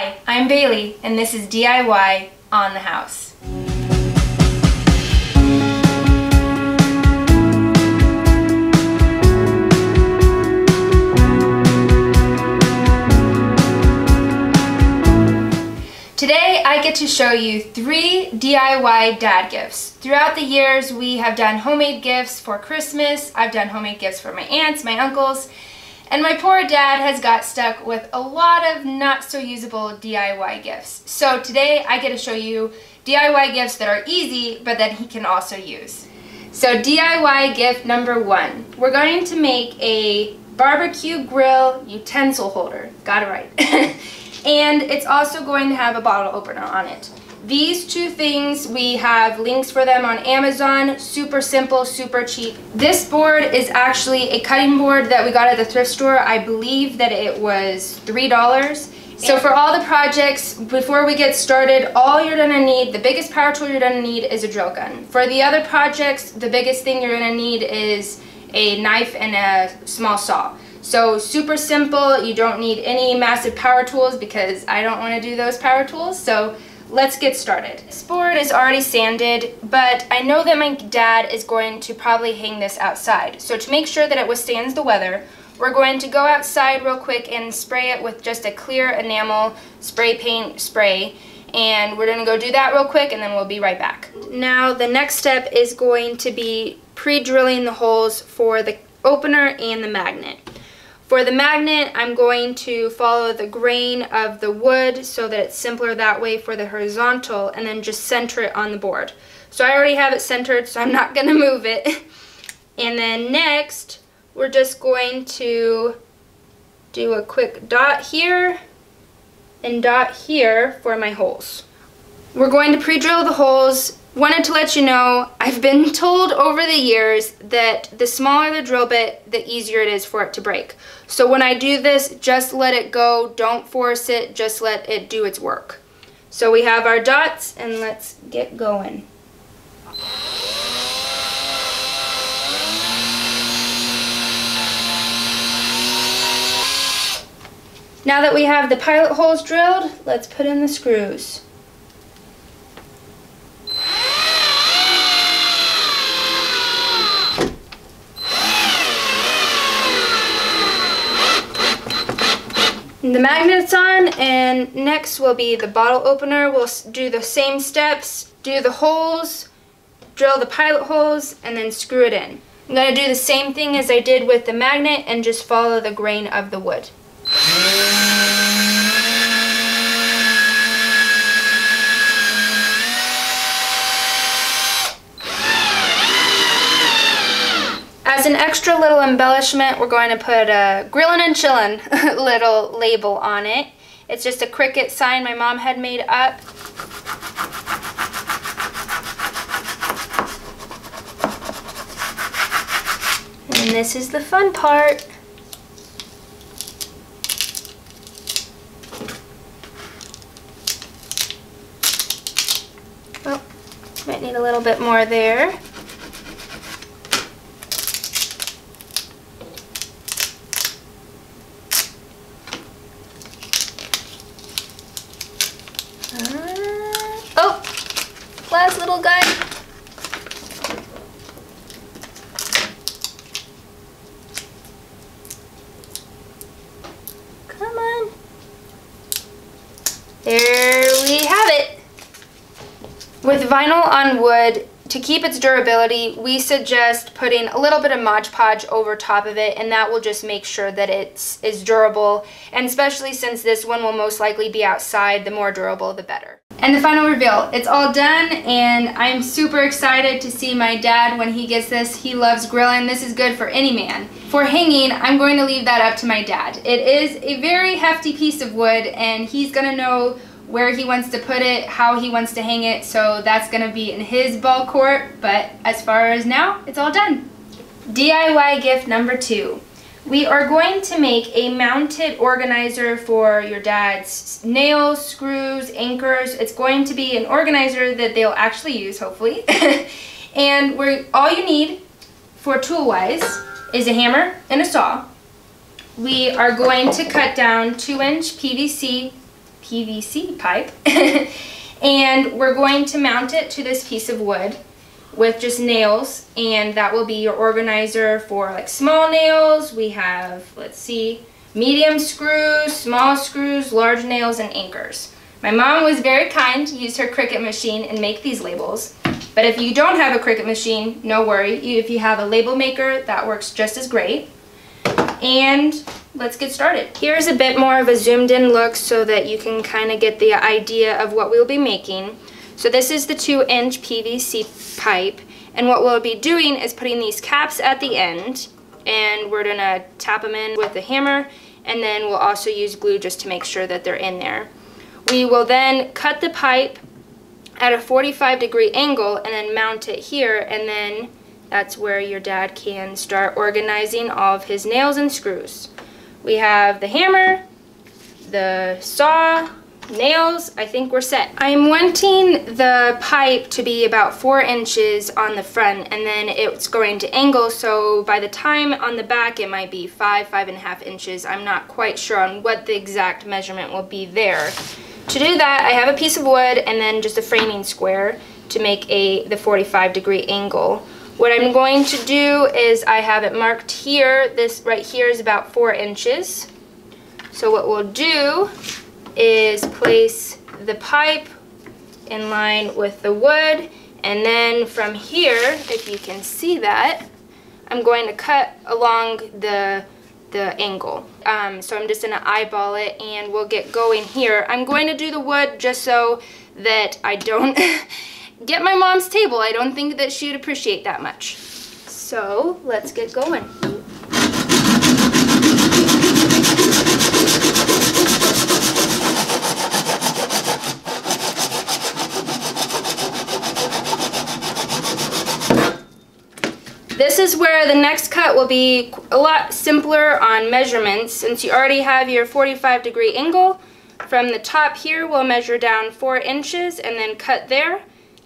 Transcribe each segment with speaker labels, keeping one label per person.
Speaker 1: Hi, I'm Bailey, and this is DIY on the House. Today I get to show you 3 DIY dad gifts. Throughout the years we have done homemade gifts for Christmas, I've done homemade gifts for my aunts, my uncles, and my poor dad has got stuck with a lot of not so usable DIY gifts. So today I get to show you DIY gifts that are easy but that he can also use. So DIY gift number 1. We're going to make a barbecue grill utensil holder. Got it right. And it's also going to have a bottle opener on it. These 2 things, we have links for them on Amazon. Super simple, super cheap. This board is actually a cutting board that we got at the thrift store. I believe that it was $3. So for all the projects, before we get started, all you're gonna need, the biggest power tool you're gonna need is a drill gun. For the other projects, the biggest thing you're gonna need is a knife and a small saw. So super simple, you don't need any massive power tools because I don't want to do those power tools, so let's get started. This board is already sanded, but I know that my dad is going to probably hang this outside. So to make sure that it withstands the weather, we're going to go outside real quick and spray it with just a clear enamel spray paint spray. And we're going to go do that real quick and then we'll be right back. Now the next step is going to be pre-drilling the holes for the opener and the magnet. For the magnet, I'm going to follow the grain of the wood so that it's simpler that way for the horizontal, and then just center it on the board. So I already have it centered, so I'm not going to move it. And then next, we're just going to do a quick dot here and dot here for my holes. We're going to pre-drill the holes. Wanted to let you know, I've been told over the years that the smaller the drill bit, the easier it is for it to break. So when I do this, just let it go, don't force it, just let it do its work. So we have our dots, and let's get going. Now that we have the pilot holes drilled, let's put in the screws. The magnet's on, and next will be the bottle opener. We'll do the same steps, do the holes, drill the pilot holes, and then screw it in. I'm going to do the same thing as I did with the magnet and just follow the grain of the wood. As an extra little embellishment, we're going to put a grillin' and chillin' little label on it. It's just a cricket sign my mom had made up. And this is the fun part. Oh, might need a little bit more there. Oh, last little guy. Come on. There we have it. With vinyl on wood, to keep its durability, we suggest putting a little bit of Mod Podge over top of it, and that will just make sure that it is durable, and especially since this one will most likely be outside, the more durable the better. And the final reveal, it's all done, and I'm super excited to see my dad when he gets this. He loves grilling. This is good for any man. For hanging, I'm going to leave that up to my dad. It is a very hefty piece of wood, and he's gonna know where he wants to put it, how he wants to hang it, so that's gonna be in his ball court, but as far as now, it's all done. DIY gift number 2. We are going to make a mounted organizer for your dad's nails, screws, anchors. It's going to be an organizer that they'll actually use, hopefully. And all you need for tool-wise is a hammer and a saw. We are going to cut down 2-inch PVC PVC pipe. And we're going to mount it to this piece of wood with just nails, and that will be your organizer for like small nails. We have, let's see, medium screws, small screws, large nails, and anchors. My mom was very kind to use her Cricut machine and make these labels. But if you don't have a Cricut machine, no worry. If you have a label maker, that works just as great. And let's get started. Here's a bit more of a zoomed in look so that you can kind of get the idea of what we'll be making. So this is the 2-inch PVC pipe, and what we'll be doing is putting these caps at the end, and we're gonna tap them in with a hammer, and then we'll also use glue just to make sure that they're in there. We will then cut the pipe at a 45-degree angle and then mount it here, and then that's where your dad can start organizing all of his nails and screws. We have the hammer, the saw, nails. I think we're set. I'm wanting the pipe to be about 4 inches on the front, and then it's going to angle, so by the time on the back it might be 5.5 inches. I'm not quite sure on what the exact measurement will be there. To do that, I have a piece of wood and then just a framing square to make the 45-degree angle. What I'm going to do is I have it marked here. This right here is about 4 inches. So what we'll do is place the pipe in line with the wood, and then from here, if you can see that, I'm going to cut along the angle. So I'm just going to eyeball it, and we'll get going here. I'm going to do the wood just so that I don't get my mom's table. I don't think that she'd appreciate that much. So let's get going. This is where the next cut will be a lot simpler on measurements. Since you already have your 45-degree angle, from the top here we'll measure down 4 inches and then cut there.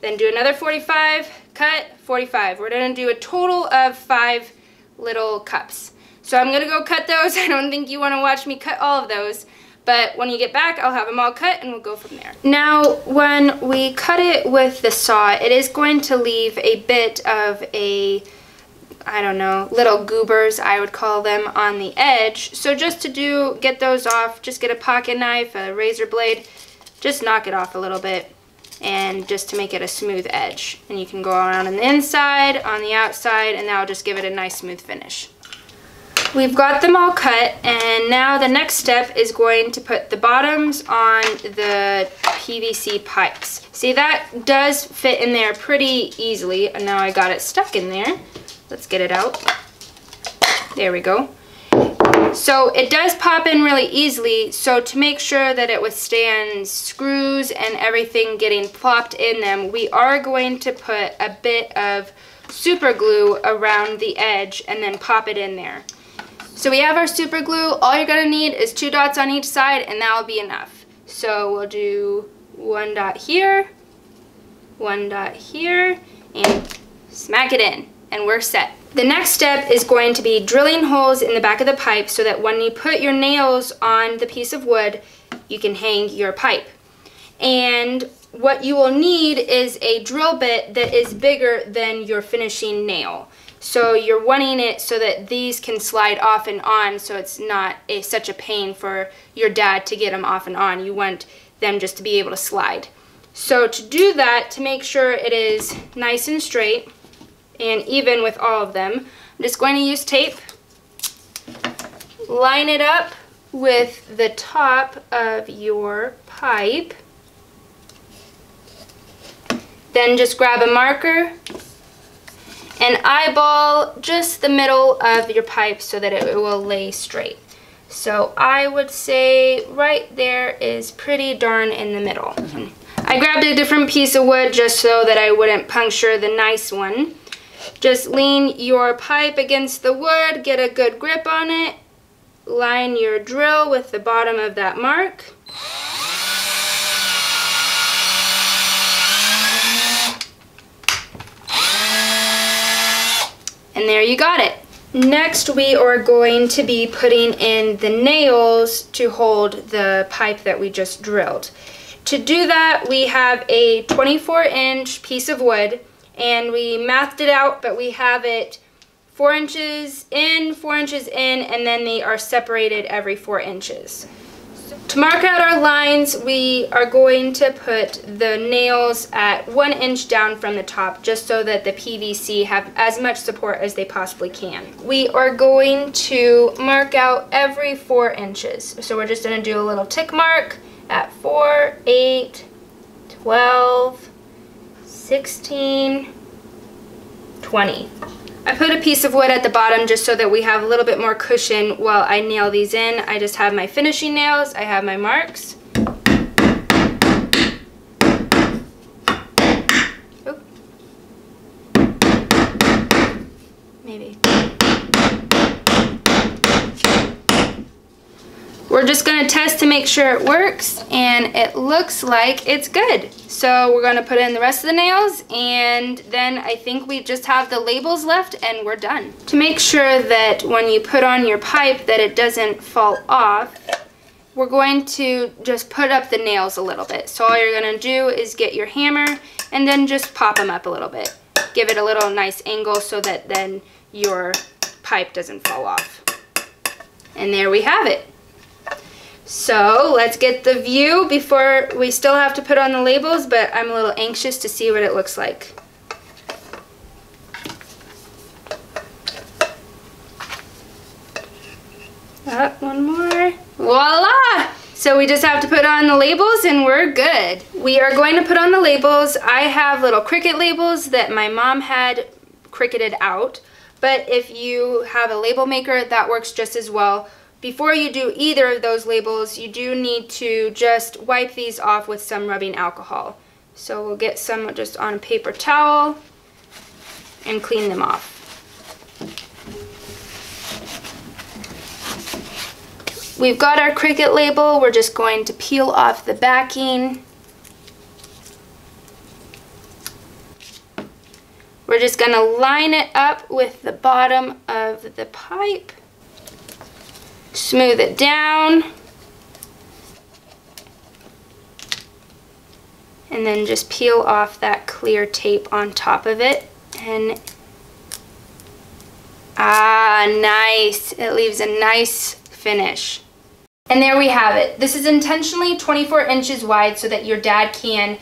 Speaker 1: Then do another 45, cut, 45. We're going to do a total of 5 little cups. So I'm going to go cut those. I don't think you want to watch me cut all of those. But when you get back, I'll have them all cut and we'll go from there. Now, when we cut it with the saw, it is going to leave a bit of I don't know, little goobers, I would call them, on the edge. So just to get those off, just get a pocket knife, a razor blade, just knock it off a little bit, and just to make it a smooth edge. And you can go around on the inside, on the outside, and that'll just give it a nice smooth finish. We've got them all cut, and now the next step is going to put the bottoms on the PVC pipes. See, that does fit in there pretty easily, and now I got it stuck in there. Let's get it out. There we go. So it does pop in really easily, so to make sure that it withstands screws and everything getting plopped in them, we are going to put a bit of super glue around the edge and then pop it in there. So we have our super glue. All you're gonna need is 2 dots on each side, and that'll be enough. So we'll do 1 dot here, 1 dot here, and smack it in. And we're set. The next step is going to be drilling holes in the back of the pipe so that when you put your nails on the piece of wood, you can hang your pipe. And what you will need is a drill bit that is bigger than your finishing nail. So you're wanting it so that these can slide off and on, so it's not such a pain for your dad to get them off and on. You want them just to be able to slide. So to do that, to make sure it is nice and straight, and even with all of them, I'm just going to use tape, line it up with the top of your pipe, then just grab a marker and eyeball just the middle of your pipe so that it will lay straight. So I would say right there is pretty darn in the middle. I grabbed a different piece of wood just so that I wouldn't puncture the nice one. Just lean your pipe against the wood, get a good grip on it, line your drill with the bottom of that mark. And there you got it. Next, we are going to be putting in the nails to hold the pipe that we just drilled. To do that, we have a 24-inch piece of wood, and we mathed it out, but we have it 4 inches in, 4 inches in, and then they are separated every 4 inches. To mark out our lines, we are going to put the nails at 1 inch down from the top, just so that the PVC have as much support as they possibly can. We are going to mark out every 4 inches. So we're just going to do a little tick mark at 4, 8, 12, 16, 20. I put a piece of wood at the bottom just so that we have a little bit more cushion while I nail these in. I just have my finishing nails, I have my marks. Oop. Maybe. We're just going to test to make sure it works, and it looks like it's good. So we're going to put in the rest of the nails, and then I think we just have the labels left and we're done. To make sure that when you put on your pipe that it doesn't fall off, we're going to just put up the nails a little bit. So all you're going to do is get your hammer and then just pop them up a little bit. Give it a little nice angle so that then your pipe doesn't fall off. And there we have it. So let's get the view before we still have to put on the labels, but I'm a little anxious to see what it looks like. One more. Voila! So we just have to put on the labels and we're good. We are going to put on the labels. I have little Cricut labels that my mom had Cricketed out, but if you have a label maker, that works just as well. Before you do either of those labels, you do need to just wipe these off with some rubbing alcohol. So we'll get some just on a paper towel and clean them off. We've got our Cricut label. We're just going to peel off the backing. We're just going to line it up with the bottom of the pipe. Smooth it down, and then just peel off that clear tape on top of it, and nice, it leaves a nice finish. And there we have it. This is intentionally 24 inches wide so that your dad can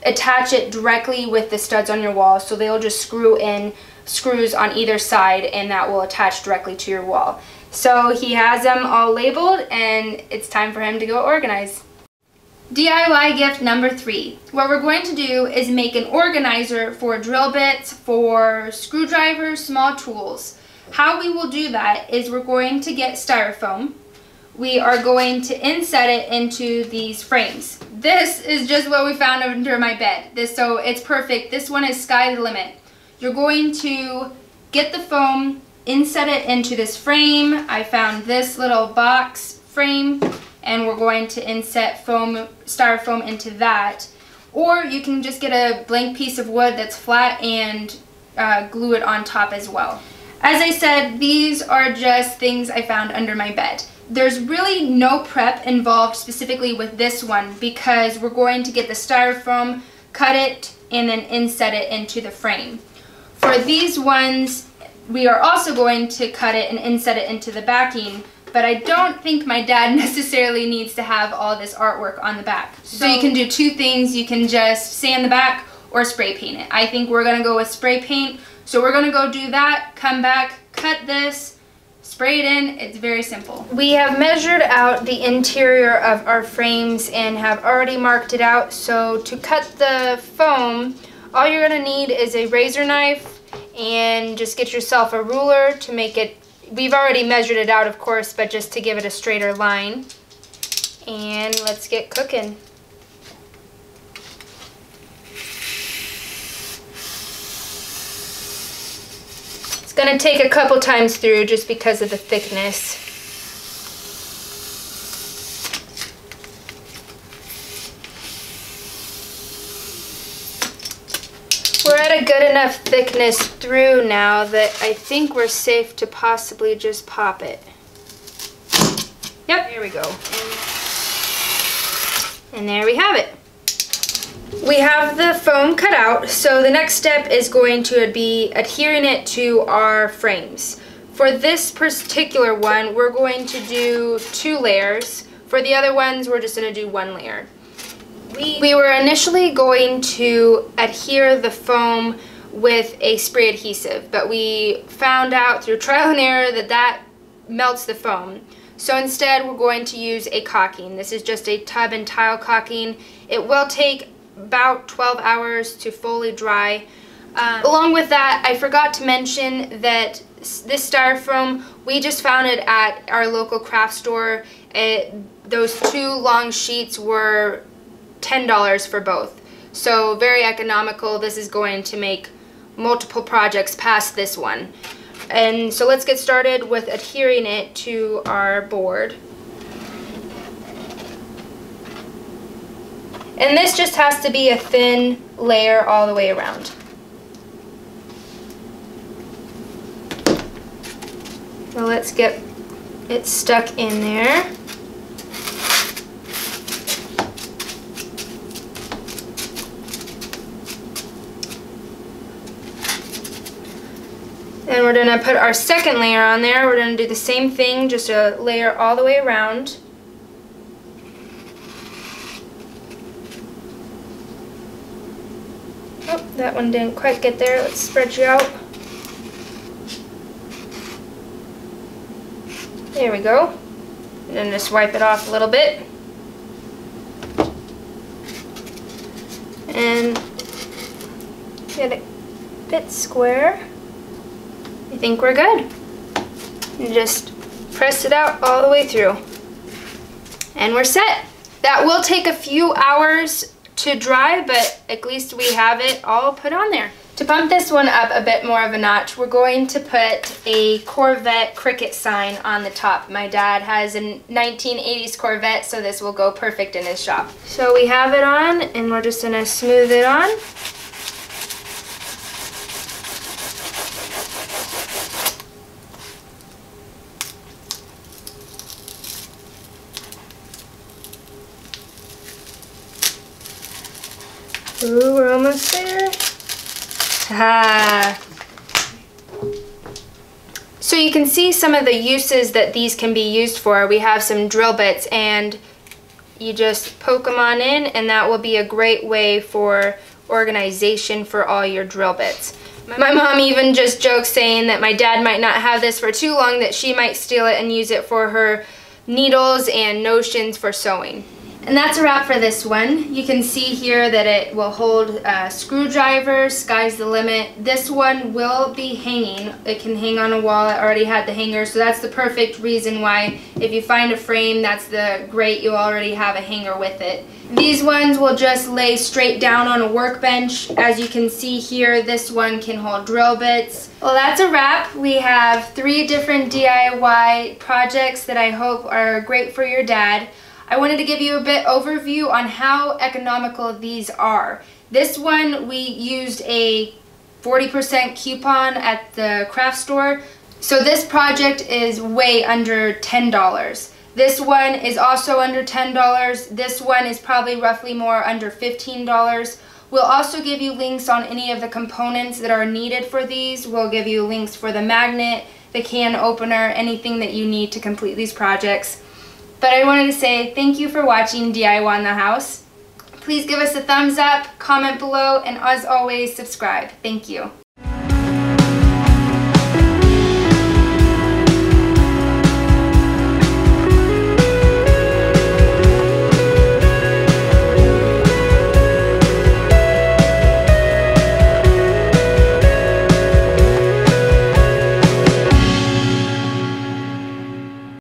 Speaker 1: attach it directly with the studs on your wall, so they'll just screw in screws on either side and that will attach directly to your wall. So he has them all labeled and it's time for him to go organize. DIY gift number 3. What we're going to do is make an organizer for drill bits, for screwdrivers, small tools. How we will do that is we're going to get styrofoam. We are going to inset it into these frames. This is just what we found under my bed. So it's perfect. This one is sky the limit. You're going to get the foam, inset it into this frame. I found this little box frame and we're going to inset styrofoam into that. Or you can just get a blank piece of wood that's flat and glue it on top as well. As I said, these are just things I found under my bed. There's really no prep involved specifically with this one because we're going to get the styrofoam, cut it, and then inset it into the frame. For these ones, we are also going to cut it and inset it into the backing, but I don't think my dad necessarily needs to have all this artwork on the back. So you can do two things. You can just sand the back or spray paint it. I think we're going to go with spray paint. So we're going to go do that, come back, cut this, spray it in. It's very simple. We have measured out the interior of our frames and have already marked it out. So to cut the foam, all you're going to need is a razor knife and just get yourself a ruler to make it. We've already measured it out, of course, but just to give it a straighter line. And let's get cooking. It's going to take a couple times through just because of the thickness. We're at a good enough thickness through now that I think we're safe to possibly just pop it. Yep, here we go. And there we have it. We have the foam cut out, so the next step is going to be adhering it to our frames. For this particular one, we're going to do 2 layers. For the other ones, we're just going to do 1 layer. We were initially going to adhere the foam with a spray adhesive, but we found out through trial and error that that melts the foam. So instead, we're going to use a caulking. This is just a tub and tile caulking. It will take about 12 hours to fully dry. Along with that, I forgot to mention that this styrofoam, we just found it at our local craft store. Those 2 long sheets were $10 for both. So very economical. This is going to make multiple projects past this one. And so let's get started with adhering it to our board. And this just has to be a thin layer all the way around. So let's get it stuck in there. Then we're going to put our second layer on there. We're going to do the same thing, just a layer all the way around. Oh, that one didn't quite get there. Let's spread you out. There we go. And then just wipe it off a little bit. And get it a bit square. I think we're good. And just press it out all the way through. And we're set. That will take a few hours to dry, but at least we have it all put on there. To bump this one up a bit more of a notch, we're going to put a Corvette Cricket sign on the top. My dad has a 1980s Corvette, so this will go perfect in his shop. So we have it on, and we're just gonna smooth it on. Ooh, we're almost there. So you can see some of the uses that these can be used for. We have some drill bits, and you just poke them on in, and that will be a great way for organization for all your drill bits. My mom even just jokes saying that my dad might not have this for too long, that she might steal it and use it for her needles and notions for sewing. And that's a wrap for this one. You can see here that it will hold screwdrivers, sky's the limit. This one will be hanging. It can hang on a wall. I already had the hanger, so that's the perfect reason why if you find a frame, that's the great, you already have a hanger with it. These ones will just lay straight down on a workbench. As you can see here, this one can hold drill bits. Well, that's a wrap. We have 3 different DIY projects that I hope are great for your dad. I wanted to give you a bit overview on how economical these are. This one, we used a 40% coupon at the craft store. So this project is way under $10. This one is also under $10. This one is probably roughly more under $15. We'll also give you links on any of the components that are needed for these. We'll give you links for the magnet, the can opener, anything that you need to complete these projects. But I wanted to say thank you for watching DIY in the House. Please give us a thumbs up, comment below, and as always, subscribe. Thank you.